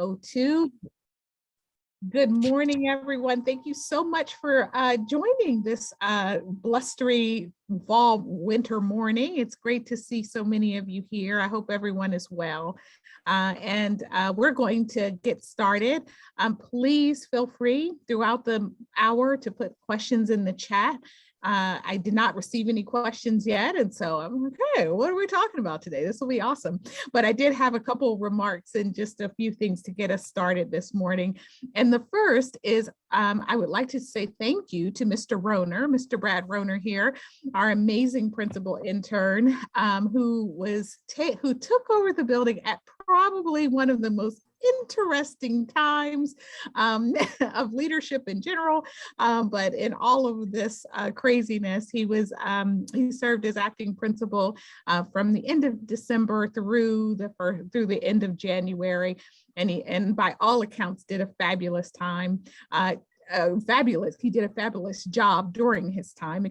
02. Good morning, everyone. Thank you so much for joining this blustery fall winter morning. It's great to see so many of you here. I hope everyone is well. We're going to get started. Please feel free throughout the hour to put questions in the chat. I did not receive any questions yet. And so I'm okay, what are we talking about today? This will be awesome. But I did have a couple of remarks and just a few things to get us started this morning. And the first is I would like to say thank you to Mr. Roner, Mr. Brad Roner here, our amazing principal intern who took over the building at probably one of the most interesting times of leadership in general, but in all of this craziness, he served as acting principal from the end of December through the end of January, and by all accounts did a fabulous time. He did a fabulous job during his time,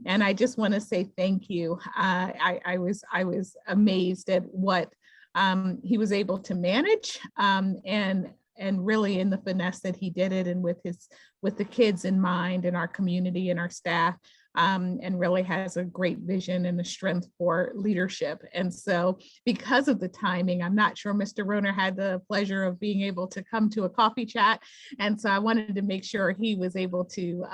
and I just want to say thank you. I was amazed at what he was able to manage, and really in the finesse that he did it, and with the kids in mind and our community and our staff, and really has a great vision and a strength for leadership. And so because of the timing, I'm not sure Mr. Roner had the pleasure of being able to come to a coffee chat. And so I wanted to make sure he was able to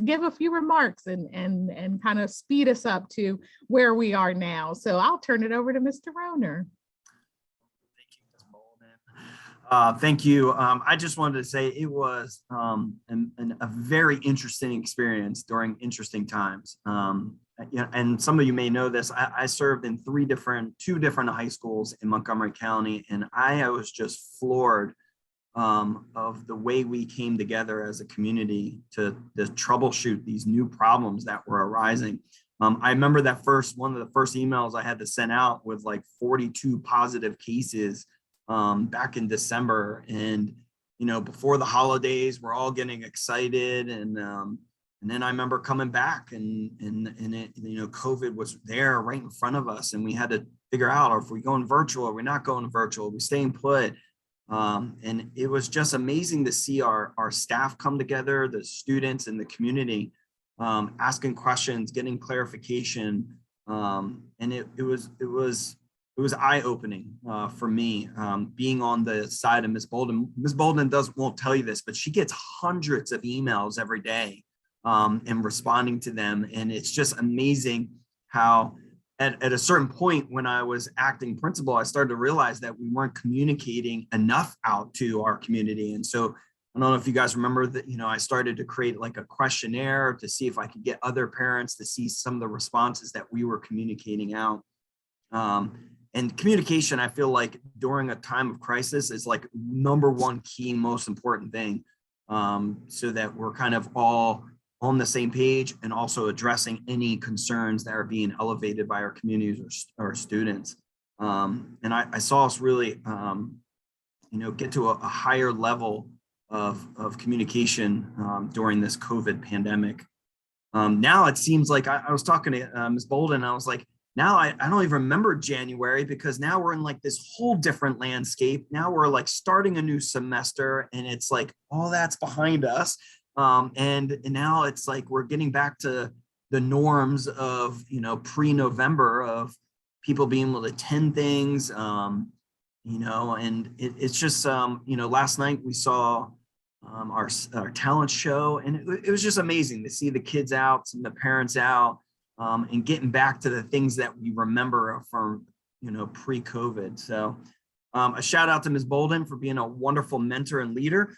give a few remarks and kind of speed us up to where we are now. So I'll turn it over to Mr. Roner. Thank you. I just wanted to say it was a very interesting experience during interesting times. And some of you may know this. I served in two different high schools in Montgomery County, and I was just floored of the way we came together as a community to troubleshoot these new problems that were arising. I remember that one of the first emails I had to send out with like 42 positive cases back in December, and before the holidays, we're all getting excited, and then I remember coming back, and it, COVID was there right in front of us, and we had to figure out if we're going virtual, or we're not going virtual, we're staying put, and it was just amazing to see our staff come together, the students and the community, asking questions, getting clarification, and it was eye-opening for me, being on the side of Ms. Bolden. Ms. Bolden won't tell you this, but she gets hundreds of emails every day and responding to them. And it's just amazing how at a certain point when I was acting principal, I started to realize that we weren't communicating enough out to our community. And so I don't know if you guys remember that, I started to create like a questionnaire to see if I could get other parents to see some of the responses that we were communicating out. And communication, I feel like during a time of crisis is like number one key, most important thing, so that we're kind of all on the same page and also addressing any concerns that are being elevated by our communities or students. And I saw us really, get to a higher level of communication during this COVID pandemic. Now it seems like I was talking to Ms. Bolden, and I was like, now I don't even remember January, because now we're in like this whole different landscape. Now we're like starting a new semester, and it's like all that's behind us. And now it's like we're getting back to the norms of, pre-November, of people being able to attend things, and it's just, last night we saw our talent show, and it was just amazing to see the kids out and the parents out. And getting back to the things that we remember from, pre-COVID. So a shout out to Ms. Bolden for being a wonderful mentor and leader.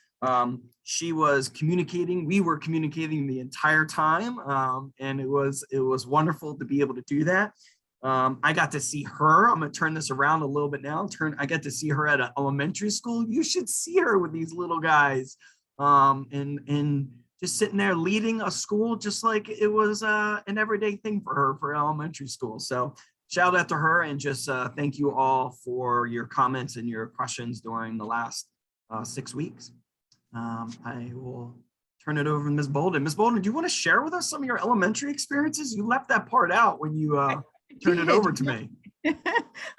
She was communicating, we were communicating the entire time. And it was wonderful to be able to do that. I got to see her. I'm going to turn this around a little bit now. I got to see her at an elementary school. You should see her with these little guys. And just sitting there leading a school, just like it was an everyday thing for her for elementary school. So shout out to her, and just thank you all for your comments and your questions during the last 6 weeks. I will turn it over to Ms. Bolden. Ms. Bolden, do you want to share with us some of your elementary experiences? You left that part out when you turned it over to me.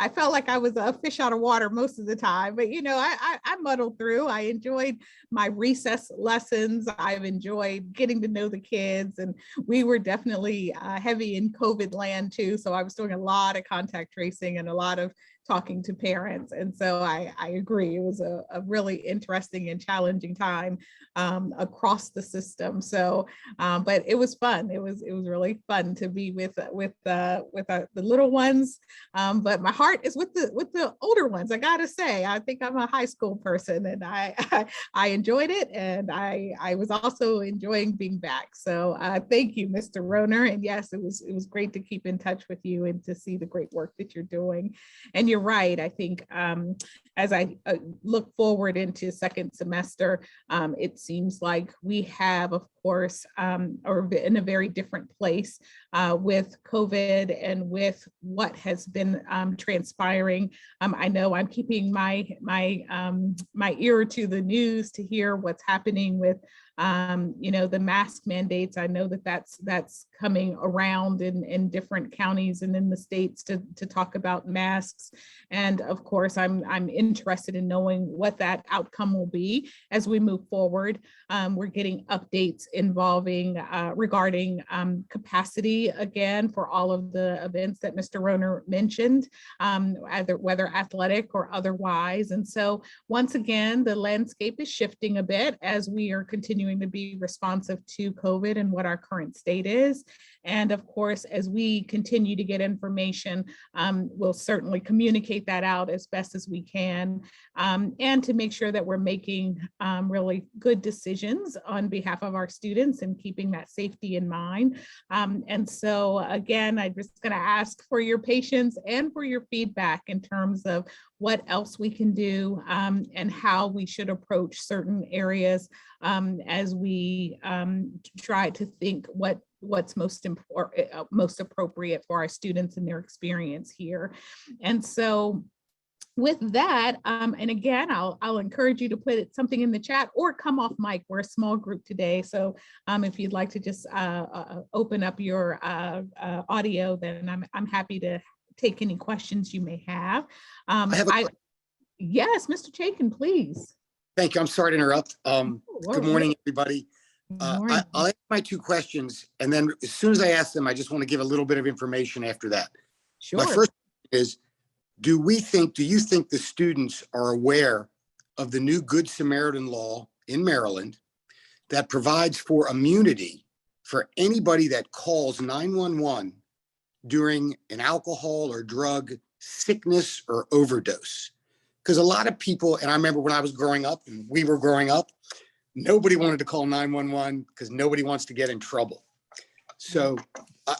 I felt like I was a fish out of water most of the time, but I muddled through. I enjoyed my recess lessons. I've enjoyed getting to know the kids, and we were definitely heavy in COVID land too. So I was doing a lot of contact tracing and a lot of talking to parents. And so I agree. It was a really interesting and challenging time across the system. So, but it was fun. It was really fun to be with the little ones. But my heart is with the older ones. I gotta say, I think I'm a high school person, and I enjoyed it, and I was also enjoying being back. So thank you, Mr. Roner. And yes, it was great to keep in touch with you and to see the great work that you're doing. And you're right. I think as I look forward into second semester, it seems like we have, of course, or in a very different place with COVID and with what has been transpiring. I know I'm keeping my ear to the news to hear what's happening with the mask mandates. I know that that's coming around in different counties and in the states to talk about masks. And of course, I'm interested in knowing what that outcome will be as we move forward. We're getting updates involving regarding capacity again for all of the events that Mr. Roner mentioned, whether athletic or otherwise. And so once again, the landscape is shifting a bit as we are continuing to be responsive to COVID and what our current state is. And of course, as we continue to get information, we'll certainly communicate that out as best as we can, and to make sure that we're making really good decisions on behalf of our students and keeping that safety in mind. And so again, I'm just going to ask for your patience and for your feedback in terms of what else we can do and how we should approach certain areas as we try to think what's most important, most appropriate for our students and their experience here. And so with that, and again, I'll encourage you to put something in the chat or come off mic. We're a small group today. So if you'd like to just open up your audio, then I'm happy to take any questions you may have. Yes, Mr. Chaikin, please. Thank you. I'm sorry to interrupt. Good morning, everybody. Morning. I'll ask my two questions, and then as soon as I ask them, I just want to give a little bit of information after that. Sure. My first is, do you think the students are aware of the new Good Samaritan law in Maryland that provides for immunity for anybody that calls 911 during an alcohol or drug sickness or overdose? Because a lot of people, and I remember when I was growing up and we were growing up, nobody wanted to call 911 because nobody wants to get in trouble. So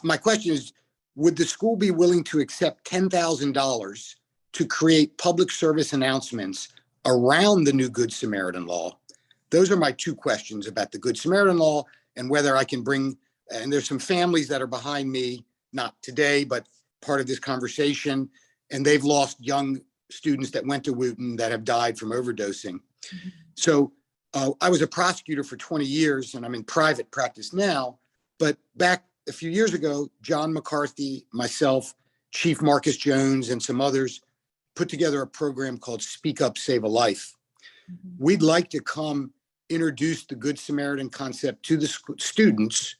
my question is, would the school be willing to accept $10,000 to create public service announcements around the new Good Samaritan law? Those are my two questions about the Good Samaritan law and whether I can bring, and there's some families that are behind me, not today, but part of this conversation, and they've lost young students that went to Wooten that have died from overdosing. Mm-hmm. So I was a prosecutor for 20 years and I'm in private practice now, but back a few years ago, John McCarthy, myself, Chief Marcus Jones, and some others put together a program called Speak Up, Save a Life. Mm-hmm. We'd like to come introduce the Good Samaritan concept to the students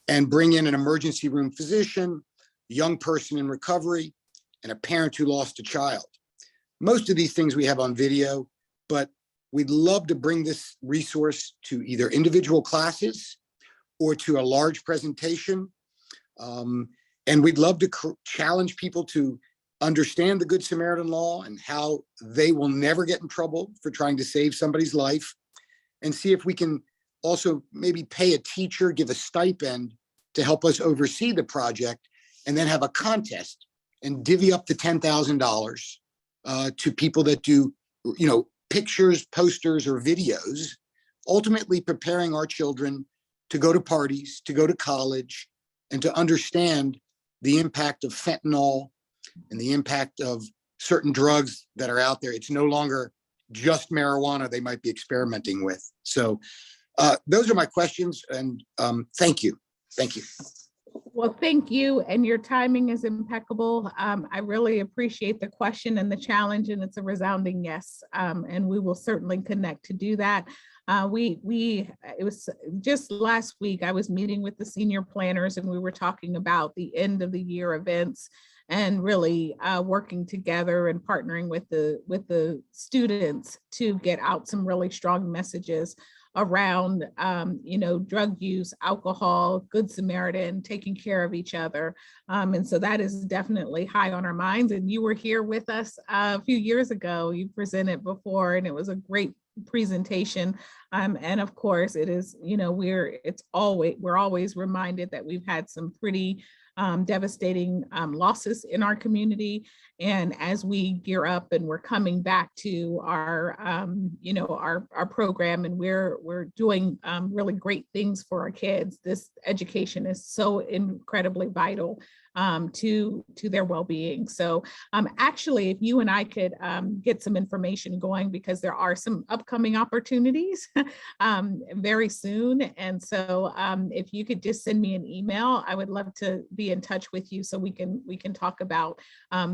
and bring in an emergency room physician, a young person in recovery, and a parent who lost a child. Most of these things we have on video, but we'd love to bring this resource to either individual classes or to a large presentation. And we'd love to challenge people to understand the Good Samaritan law and how they will never get in trouble for trying to save somebody's life, and see if we can also maybe pay a teacher, give a stipend to help us oversee the project, and then have a contest and divvy up the $10,000 to people that do, pictures, posters, or videos, ultimately preparing our children to go to parties, to go to college, and to understand the impact of fentanyl and the impact of certain drugs that are out there. It's no longer just marijuana they might be experimenting with. So those are my questions, and thank you. Thank you. Well, thank you, and your timing is impeccable. I really appreciate the question and the challenge, and it's a resounding yes. And we will certainly connect to do that. It was just last week, I was meeting with the senior planners, and we were talking about the end of the year events and really working together and partnering with the students to get out some really strong messages around drug use, alcohol, Good Samaritan, taking care of each other. And so that is definitely high on our minds. And you were here with us a few years ago. You presented before, and it was a great presentation. And of course, it is, we're always reminded that we've had some pretty devastating losses in our community. And as we gear up and we're coming back to our program, and we're doing really great things for our kids, this education is so incredibly vital to their well-being. So actually, if you and I could get some information going, because there are some upcoming opportunities very soon. And so if you could just send me an email, I would love to be in touch with you so we can talk about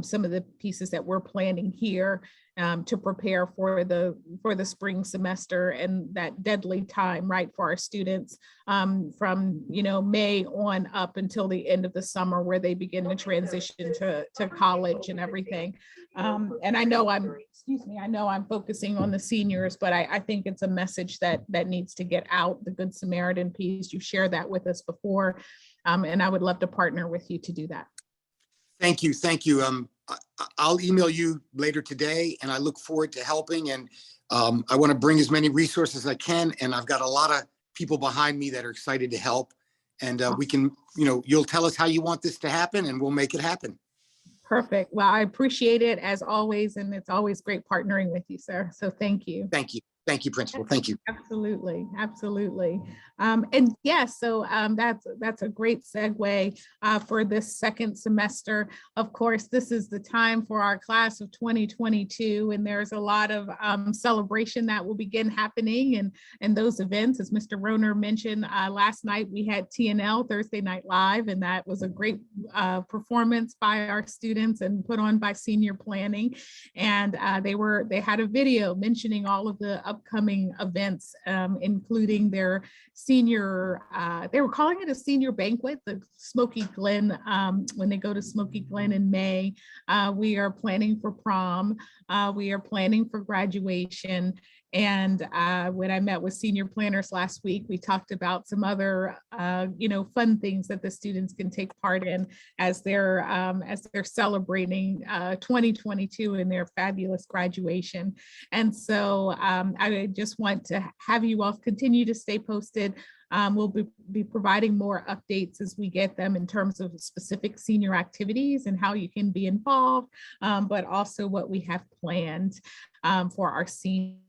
some of the pieces that we're planning here to prepare for the spring semester and that deadly time, right, for our students from May on up until the end of the summer, where they begin to transition to college and everything. And I know I'm focusing on the seniors, but I think it's a message that needs to get out. The Good Samaritan piece, you shared that with us before, and I would love to partner with you to do that. Thank you. I'll email you later today, and I look forward to helping. And I want to bring as many resources as I can. And I've got a lot of people behind me that are excited to help. And we can, you'll tell us how you want this to happen, and we'll make it happen. Perfect. Well, I appreciate it as always. And it's always great partnering with you, sir. So thank you. Thank you. Thank you, Principal. Thank you. Absolutely. Absolutely. And yes, so that's a great segue for this second semester. Of course, this is the time for our class of 2022, and there's a lot of celebration that will begin happening and those events. As Mr. Roner mentioned, last night we had TNL, Thursday Night Live, and that was a great performance by our students and put on by senior planning. And they had a video mentioning all of the upcoming events, including their senior, they were calling it a senior banquet, the Smoky Glen, when they go to Smoky Glen in May. We are planning for prom. We are planning for graduation. And when I met with senior planners last week, we talked about some other, fun things that the students can take part in as they're celebrating 2022 and their fabulous graduation. And so I just want to have you all continue to stay posted. We'll be providing more updates as we get them in terms of specific senior activities and how you can be involved, but also what we have planned for our seniors.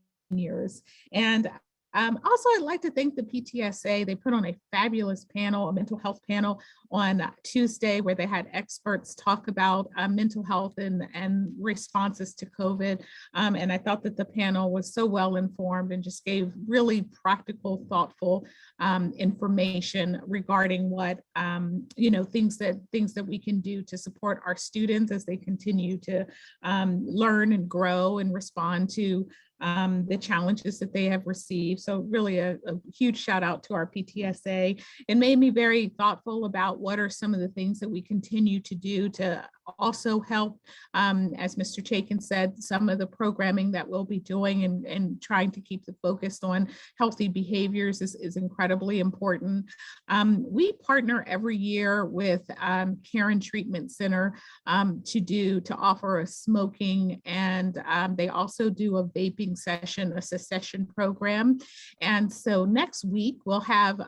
And also, I'd like to thank the PTSA. They put on a fabulous panel, a mental health panel on Tuesday, where they had experts talk about mental health and responses to COVID. And I thought that the panel was so well informed and just gave really practical, thoughtful information regarding what, things that we can do to support our students as they continue to learn and grow and respond to the challenges that they have received. So really a huge shout out to our PTSA. It made me very thoughtful about what are some of the things that we continue to do to also help, as Mr. Chaikin said, some of the programming that we'll be doing and trying to keep the focus on healthy behaviors is incredibly important. We partner every year with Caron Treatment Center to offer a smoking, and they also do a vaping session, a cessation program. And so next week we'll have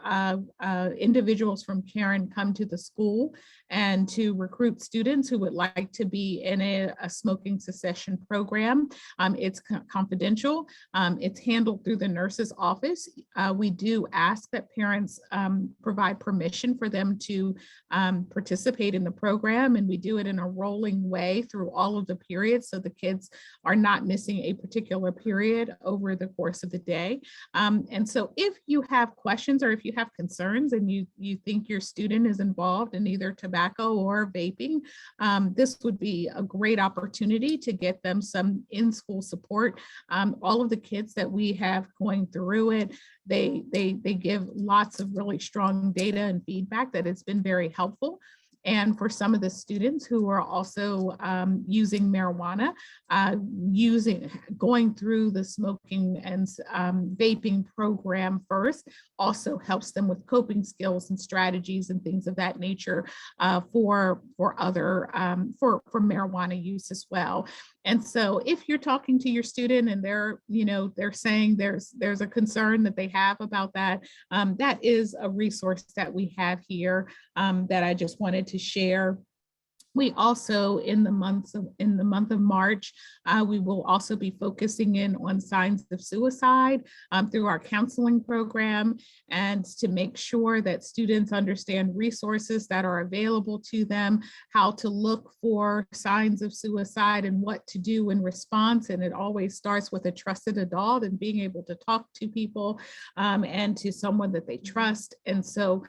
individuals from Caron come to the school and to recruit students who would would like to be in a smoking cessation program. It's confidential. It's handled through the nurse's office. We do ask that parents provide permission for them to participate in the program, and we do it in a rolling way through all of the periods, so the kids are not missing a particular period over the course of the day. And so if you have questions or if you have concerns and you think your student is involved in either tobacco or vaping, this would be a great opportunity to get them some in-school support. All of the kids that we have going through it, they give lots of really strong data and feedback that it's been very helpful. And for some of the students who are also using marijuana, going through the smoking and vaping program first also helps them with coping skills and strategies and things of that nature for marijuana use as well. And so if you're talking to your student and they're saying there's a concern that they have about that, that is a resource that we have here that I just wanted to share. We also, in the month of March, we will also be focusing in on signs of suicide through our counseling program, and to make sure that students understand resources that are available to them, how to look for signs of suicide and what to do in response. And it always starts with a trusted adult and being able to talk to people and to someone that they trust. And so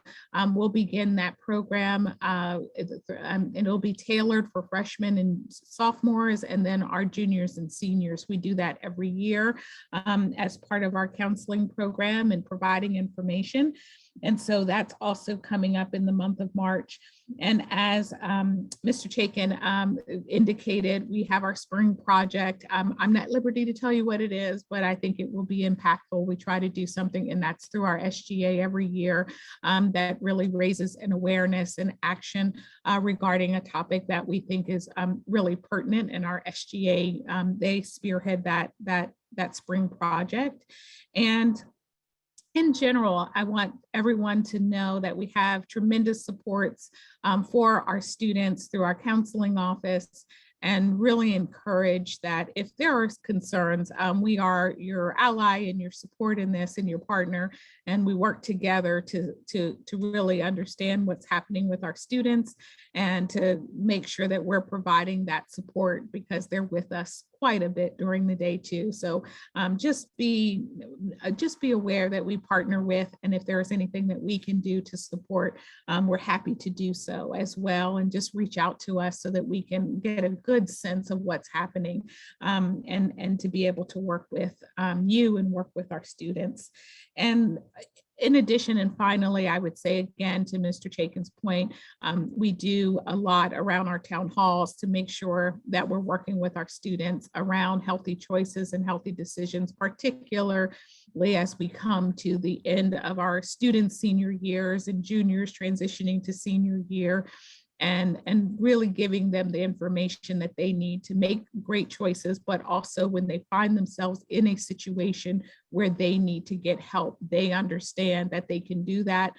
we'll begin that program, and it'll be tailored for freshmen and sophomores, and then our juniors and seniors. We do that every year as part of our counseling program and providing information. And so that's also coming up in the month of March. And as Mr. Chaikin indicated, we have our spring project. I'm not at liberty to tell you what it is, but I think it will be impactful. We try to do something, and that's through our SGA every year, that really raises an awareness and action regarding a topic that we think is really pertinent. And our SGA, they spearhead that spring project. And in general, I want everyone to know that we have tremendous supports for our students through our counseling office, and really encourage that if there are concerns, we are your ally and your support in this and your partner, and we work together to really understand what's happening with our students and to make sure that we're providing that support, because they're with us quite a bit during the day too. So just be aware that we partner with, and if there's anything that we can do to support, we're happy to do so as well. And just reach out to us so that we can get a good sense of what's happening, and to be able to work with you and work with our students. And in addition, and finally, I would say again, to Mr. Chaikin's point, we do a lot around our town halls to make sure that we're working with our students around healthy choices and healthy decisions, particularly as we come to the end of our students' senior years and juniors transitioning to senior year. And really giving them the information that they need to make great choices, but also when they find themselves in a situation where they need to get help, they understand that they can do that.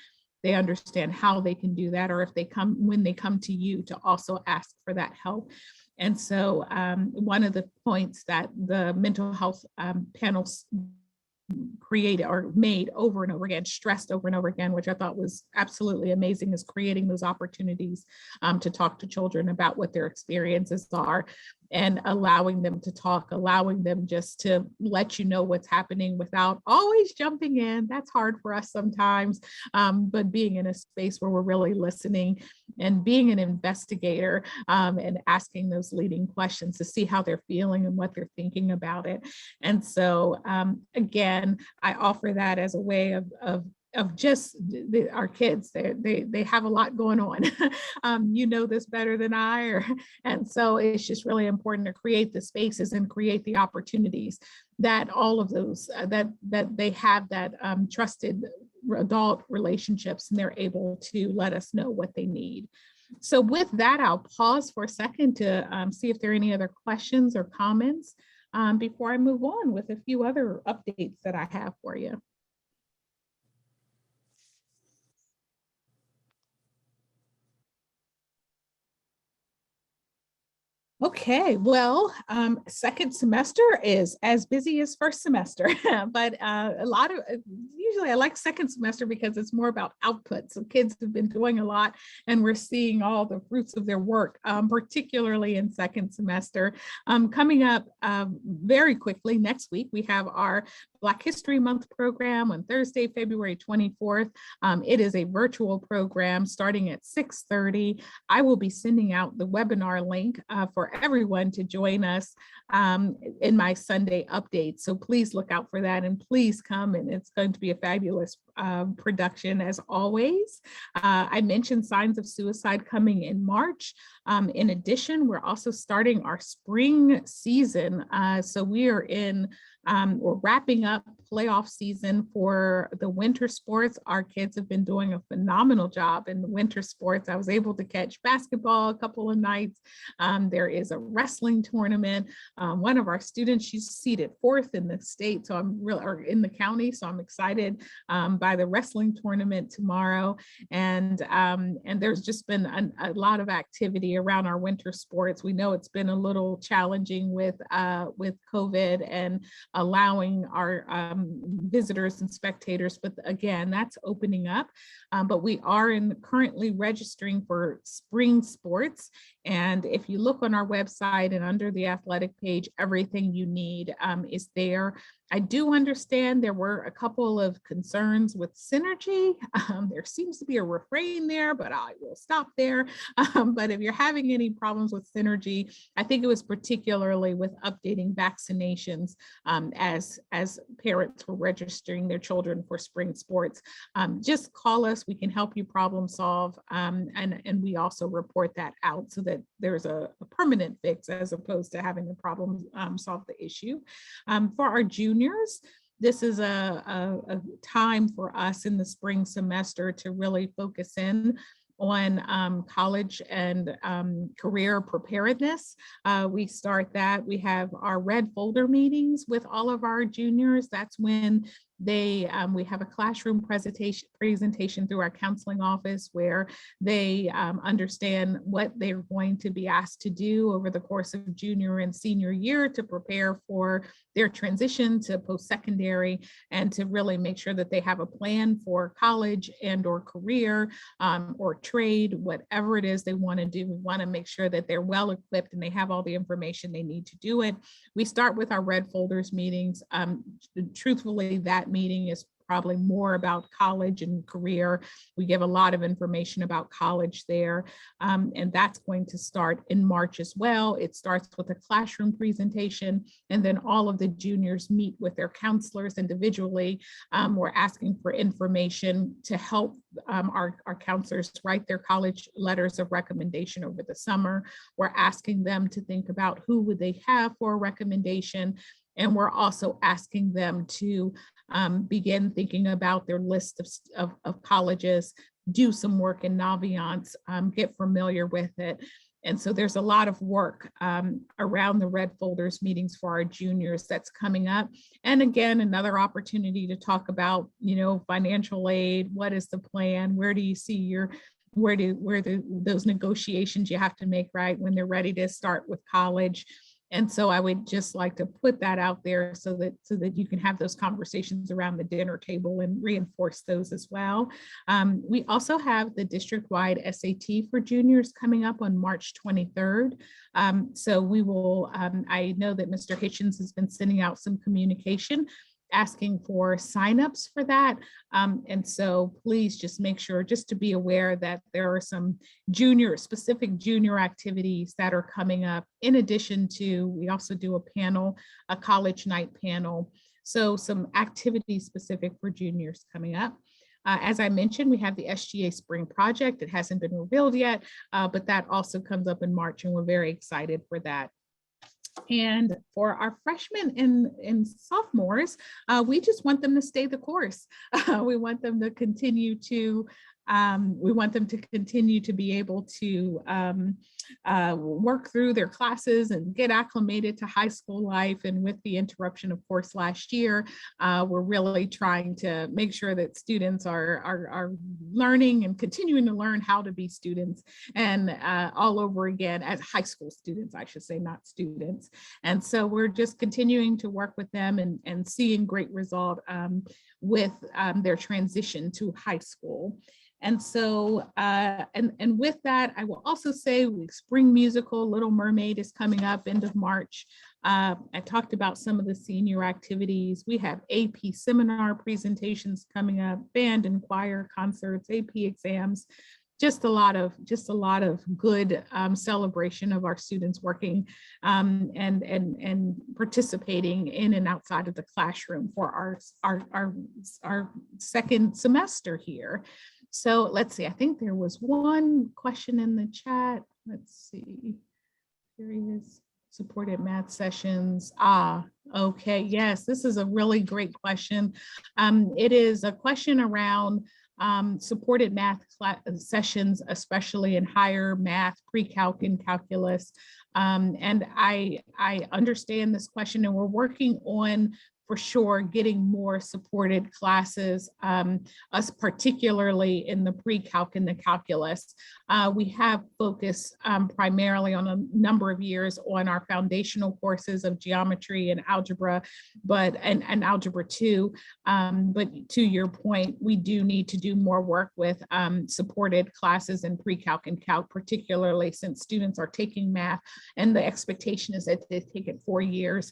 They understand how they can do that, or if when they come to you, to also ask for that help. And so one of the points that the mental health panels created or made over and over again, stressed over and over again, which I thought was absolutely amazing, is creating those opportunities to talk to children about what their experiences are, and allowing them to talk, allowing them just to let you know what's happening without always jumping in. That's hard for us sometimes, but being in a space where we're really listening and being an investigator, and asking those leading questions to see how they're feeling and what they're thinking about it. And so again, I offer that as a way of just our kids. They have a lot going on. You know this better than I, and so it's just really important to create the spaces and create the opportunities that all of those that they have that trusted adult relationships, and they're able to let us know what they need. So with that, I'll pause for a second to see if there are any other questions or comments before I move on with a few other updates that I have for you. Okay, well, second semester is as busy as first semester, but usually I like second semester because it's more about output. So kids have been doing a lot and we're seeing all the fruits of their work, particularly in second semester. Coming up very quickly next week, we have our Black History Month program on Thursday, February 24th. It is a virtual program starting at 6:30. I will be sending out the webinar link for everyone to join us in my Sunday update. So please look out for that and please come, and it's going to be a fabulous production as always. I mentioned signs of suicide coming in March. In addition, we're also starting our spring season. So we're wrapping up playoff season for the winter sports. Our kids have been doing a phenomenal job in the winter sports. I was able to catch basketball a couple of nights. There is a wrestling tournament. One of our students, she's seated 4th in the state, so or in the county. So I'm excited by the wrestling tournament tomorrow. And there's just been a lot of activity around our winter sports. We know it's been a little challenging with COVID and allowing our visitors and spectators, but again, that's opening up. But we are currently registering for spring sports. And if you look on our website and under the athletic page, everything you need is there. I do understand there were a couple of concerns with synergy. There seems to be a refrain there, but I will stop there. But if you're having any problems with synergy, I think it was particularly with updating vaccinations as parents were registering their children for spring sports. Just call us, we can help you problem solve. And we also report that out so that there's a permanent fix as opposed to having the problem solve the issue. For our juniors, this is a time for us in the spring semester to really focus in on college and career preparedness. We start that. We have our red folder meetings with all of our juniors. That's when we have a classroom presentation through our counseling office where they understand what they're going to be asked to do over the course of junior and senior year to prepare for their transition to post-secondary and to really make sure that they have a plan for college and or career or trade, whatever it is they want to do. We want to make sure that they're well equipped and they have all the information they need to do it. We start with our red folders meetings. Truthfully, that meeting is probably more about college and career. We give a lot of information about college there, and that's going to start in March as well. It starts with a classroom presentation, and then all of the juniors meet with their counselors individually. We're asking for information to help our counselors write their college letters of recommendation over the summer. We're asking them to think about who would they have for a recommendation. And we're also asking them to begin thinking about their list of colleges, do some work in Naviance, get familiar with it. And so there's a lot of work around the red folders meetings for our juniors that's coming up. And again, another opportunity to talk about, financial aid. What is the plan? Where do you see those negotiations you have to make, right, when they're ready to start with college? And so I would just like to put that out there so that you can have those conversations around the dinner table and reinforce those as well. We also have the district-wide SAT for juniors coming up on March 23rd. So we will, I know that Mr. Hitchens has been sending out some communication asking for signups for that. And so please just make sure just to be aware that there are some specific junior activities that are coming up. In addition to, we also do a college night panel. So some activities specific for juniors coming up. As I mentioned, we have the SGA Spring Project. It hasn't been revealed yet, but that also comes up in March and we're very excited for that. And for our freshmen and sophomores, we just want them to stay the course. We want them to continue to We want them to continue to be able to work through their classes and get acclimated to high school life. And with the interruption, of course, last year, we're really trying to make sure that students are learning and continuing to learn how to be students and all over again as high school students, I should say, not students. And so we're just continuing to work with them and seeing great result with their transition to high school. And so, and with that, I will also say spring musical, Little Mermaid is coming up end of March. I talked about some of the senior activities. We have AP seminar presentations coming up, band and choir concerts, AP exams, just a lot of good celebration of our students working and participating in and outside of the classroom for our second semester here. So let's see, I think there was one question in the chat. Let's see, here he is. Supported math sessions. Okay, yes, this is a really great question. It is a question around supported math sessions, especially in higher math, pre-calc and calculus. And I understand this question, and we're working on, for sure, getting more supported classes, us particularly in the pre-calc and the calculus. We have focused primarily on a number of years on our foundational courses of geometry and algebra, and algebra 2. But to your point, we do need to do more work with supported classes in pre-calc and calc, particularly since students are taking math and the expectation is that they take it 4 years.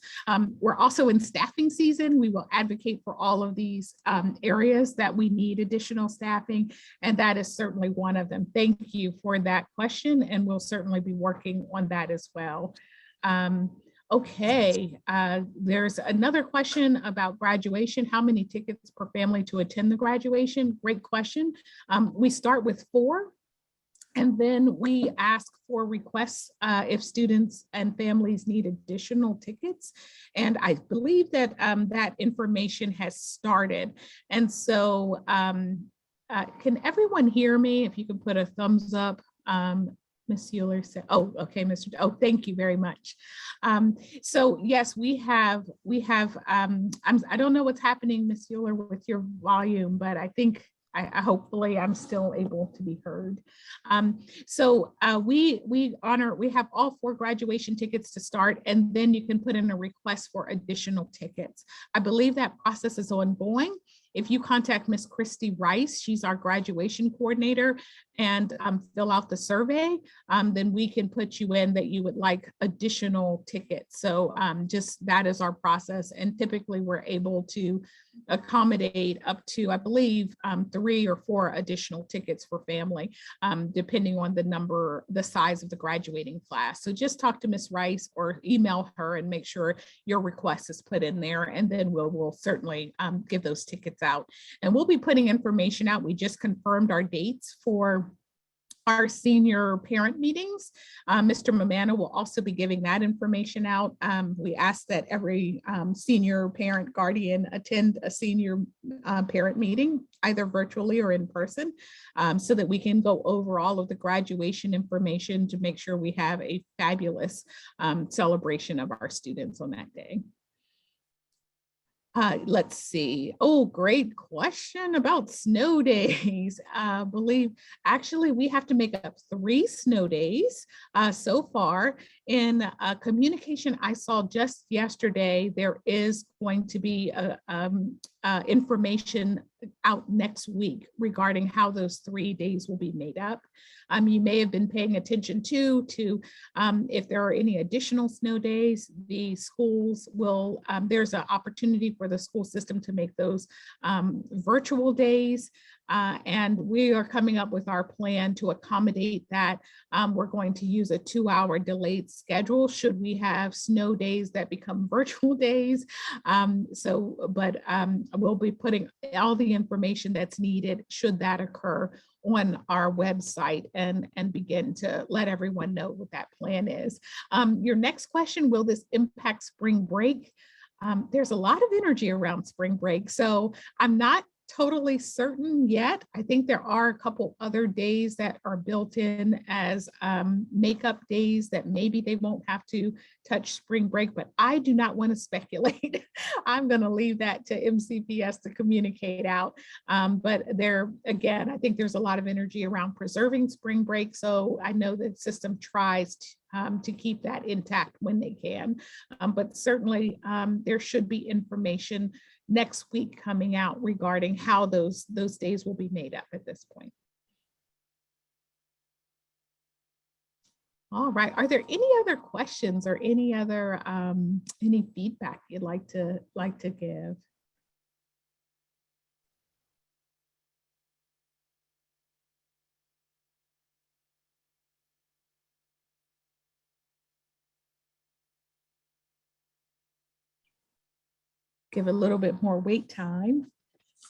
We're also in staffing season. We will advocate for all of these areas that we need additional staffing, and that is certainly one of them. Thank you for that question, and we'll certainly be working on that as well. Okay, there's another question about graduation. How many tickets per family to attend the graduation? Great question. We start with 4. And then we ask for requests if students and families need additional tickets. And I believe that that information has started. And so can everyone hear me? If you can put a thumbs up. Ms. Euler said, oh, okay, Mr. Oh, thank you very much. So yes, we have, I don't know what's happening, Ms. Euler, with your volume, but I think hopefully I'm still able to be heard. So we have all 4 graduation tickets to start, and then you can put in a request for additional tickets. I believe that process is ongoing. If you contact Miss Christy Rice, she's our graduation coordinator, and fill out the survey, then we can put you in that you would like additional tickets. So just that is our process. And typically we're able to accommodate up to, I believe, 3 or 4 additional tickets for family, depending on the size of the graduating class. So just talk to Miss Rice or email her and make sure your request is put in there, and then we'll certainly give those tickets out. And we'll be putting information out. We just confirmed our dates for our senior parent meetings. Mr. Mamana will also be giving that information out. We ask that every senior parent guardian attend a senior parent meeting, either virtually or in person, so that we can go over all of the graduation information to make sure we have a fabulous celebration of our students on that day. Let's see. Oh, great question about snow days. Actually, we have to make up 3 snow days so far. In communication I saw just yesterday, there is going to be information out next week regarding how those 3 days will be made up. You may have been paying attention to if there are any additional snow days, the schools will, there's an opportunity for the school system to make those virtual days. And we are coming up with our plan to accommodate that. We're going to use a 2-hour delayed schedule should we have snow days that become virtual days. We'll be putting all the information that's needed should that occur on our website and begin to let everyone know what that plan is. Your next question, will this impact spring break? There's a lot of energy around spring break, so I'm not totally certain yet. I think there are a couple other days that are built in as makeup days that maybe they won't have to touch spring break, but I do not want to speculate. I'm going to leave that to MCPS to communicate out. But there, again, I think there's a lot of energy around preserving spring break. So I know the system tries to keep that intact when they can. But certainly there should be information next week coming out regarding how those days will be made up at this point. All right. Are there any other questions or any other any feedback you'd like to give? Give a little bit more wait time.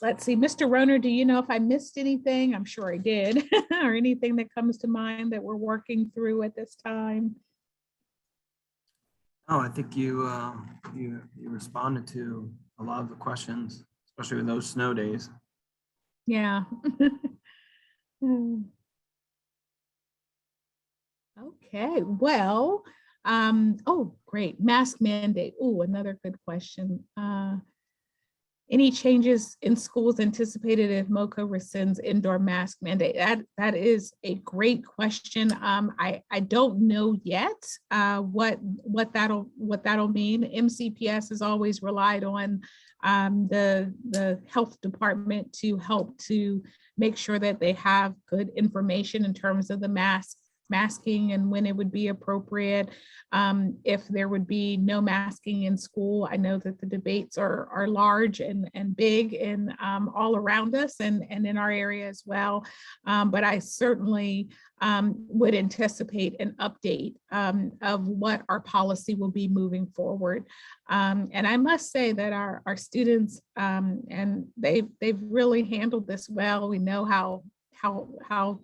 Let's see, Mr. Roner, do you know if I missed anything? I'm sure I did, or anything that comes to mind that we're working through at this time? Oh, I think you responded to a lot of the questions, especially with those snow days. Yeah. Okay, well, oh, great, mask mandate. Oh, another good question. Any changes in schools anticipated if MoCA rescinds indoor mask mandate? That is a great question. I don't know yet what that'll mean. MCPS has always relied on the health department to help to make sure that they have good information in terms of the masking and when it would be appropriate. If there would be no masking in school, I know that the debates are large and big and all around us and in our area as well. But I certainly would anticipate an update of what our policy will be moving forward. And I must say that our students, and they've really handled this well. We know how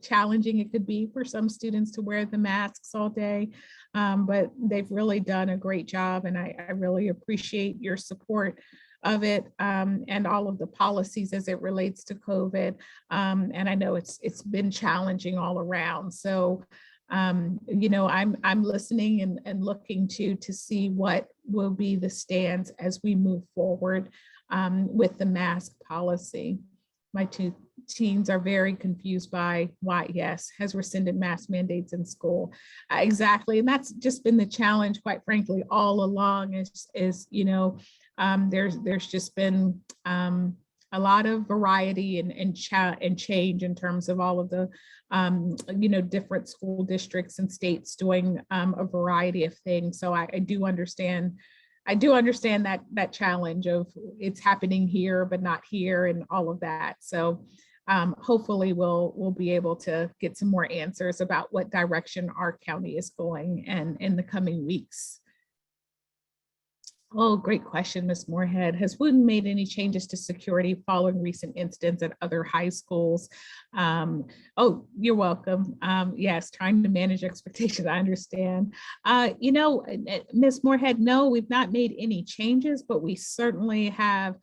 challenging it could be for some students to wear the masks all day, but they've really done a great job, and I really appreciate your support of it, and all of the policies as it relates to COVID. And I know it's been challenging all around. So you know, I'm listening and looking to see what will be the stance as we move forward with the mask policy. My two teens are very confused by why YES has rescinded mask mandates in school. Exactly, and that's just been the challenge, quite frankly, all along. Is you know, there's just been a lot of variety and change in terms of all of the you know, different school districts and states doing a variety of things. So I do understand. I do understand that challenge of it's happening here, but not here and all of that. So hopefully we'll be able to get some more answers about what direction our county is going and in the coming weeks. Oh, great question, Ms. Moorhead. Has Wooten made any changes to security following recent incidents at other high schools? Oh, you're welcome. Yes, trying to manage expectations, I understand. You know, Ms. Moorhead, no, we've not made any changes, but we certainly have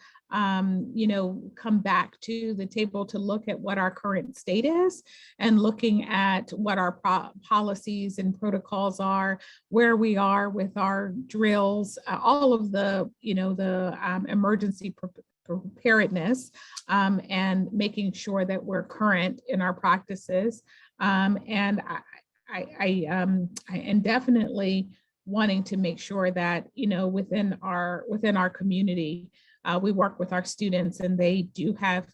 you know, come back to the table to look at what our current state is and looking at what our policies and protocols are, where we are with our drills, all of the, you know, the emergency preparedness, and making sure that we're current in our practices. And I am definitely wanting to make sure that, you know, within our community, we work with our students and they do have,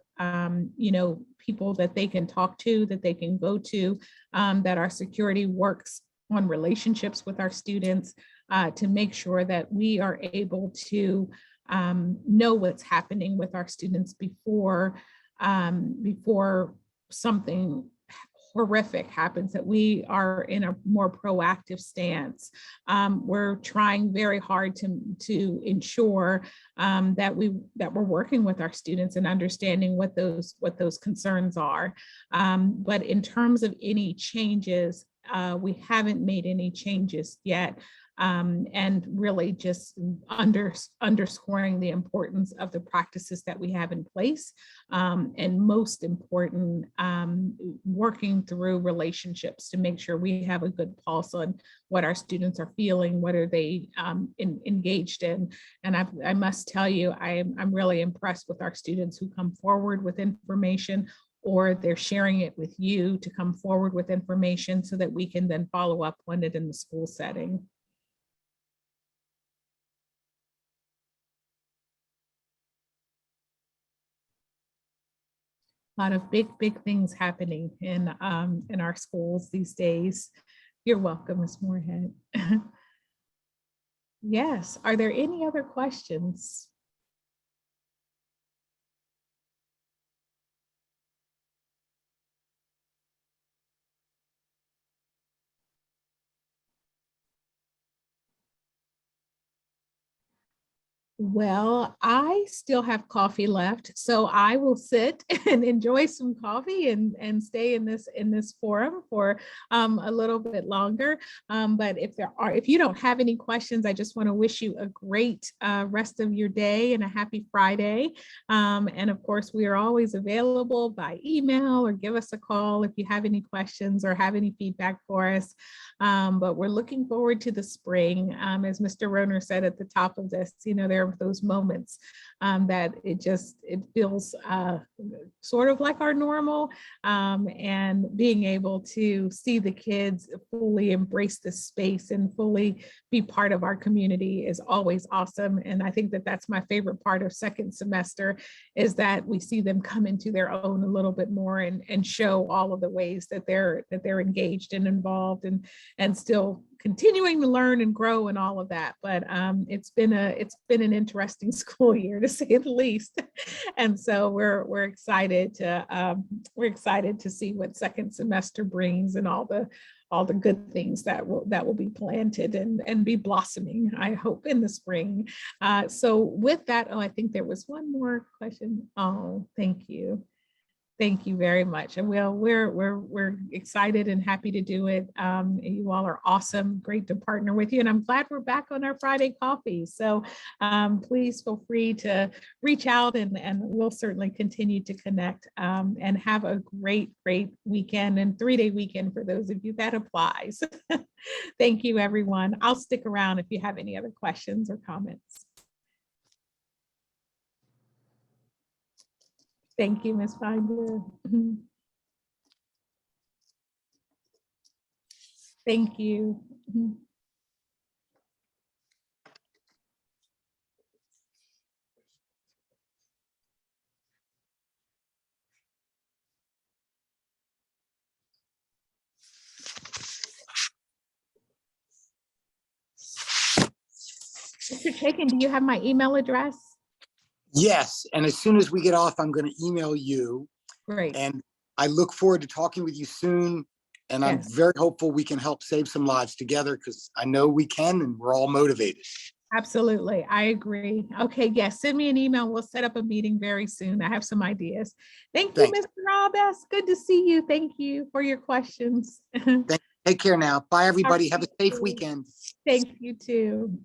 you know, people that they can talk to, that they can go to, that our security works on relationships with our students to make sure that we are able to know what's happening with our students before something horrific happens, that we are in a more proactive stance. We're trying very hard to ensure that we're working with our students and understanding what those concerns are. But in terms of any changes, we haven't made any changes yet. and really just underscoring the importance of the practices that we have in place. And most important, working through relationships to make sure we have a good pulse on what our students are feeling, what are they engaged in. And I must tell you, I'm really impressed with our students who come forward with information, or they're sharing it with you to come forward with information so that we can then follow up on it in the school setting. A lot of big things happening in our schools these days. You're welcome, Ms. Moorhead. Yes, are there any other questions? Well, I still have coffee left, so I will sit and enjoy some coffee and stay in this forum for a little bit longer. But if you don't have any questions, I just want to wish you a great rest of your day and a happy Friday. And of course, we are always available by email, or give us a call if you have any questions or have any feedback for us. But we're looking forward to the spring. As Mr. Roner said at the top of this, there are those moments that it feels sort of like our normal, and being able to see the kids fully embrace this space and fully be part of our community is always awesome. And I think that that's my favorite part of second semester, is that we see them come into their own a little bit more and show all of the ways that they're engaged and involved and still continuing to learn and grow and all of that. But it's been an interesting school year, to say the least. And so we're excited to see what second semester brings, and all the good things that will be planted and be blossoming, I hope, in the spring. So with that, I think there was one more question. Oh, thank you. Thank you very much. And we're excited and happy to do it. You all are awesome, great to partner with you. And I'm glad we're back on our Friday coffees. So please feel free to reach out, and we'll certainly continue to connect, and have a great weekend, and 3-day weekend for those of you that applies. Thank you, everyone. I'll stick around if you have any other questions or comments. Thank you, Ms. Finder. Thank you. Mr. Chaikin, do you have my email address? Yes, and as soon as we get off, I'm going to email you. Great. And I look forward to talking with you soon. And I'm Yes. very hopeful we can help save some lives together, because I know we can, and we're all motivated. Absolutely. I agree. Okay. Yes. Send me an email. We'll set up a meeting very soon. I have some ideas. Thank you, Thanks. Mr. Robes. Good to see you. Thank you for your questions. Take care now. Bye, everybody. Have a safe weekend. Thank you too.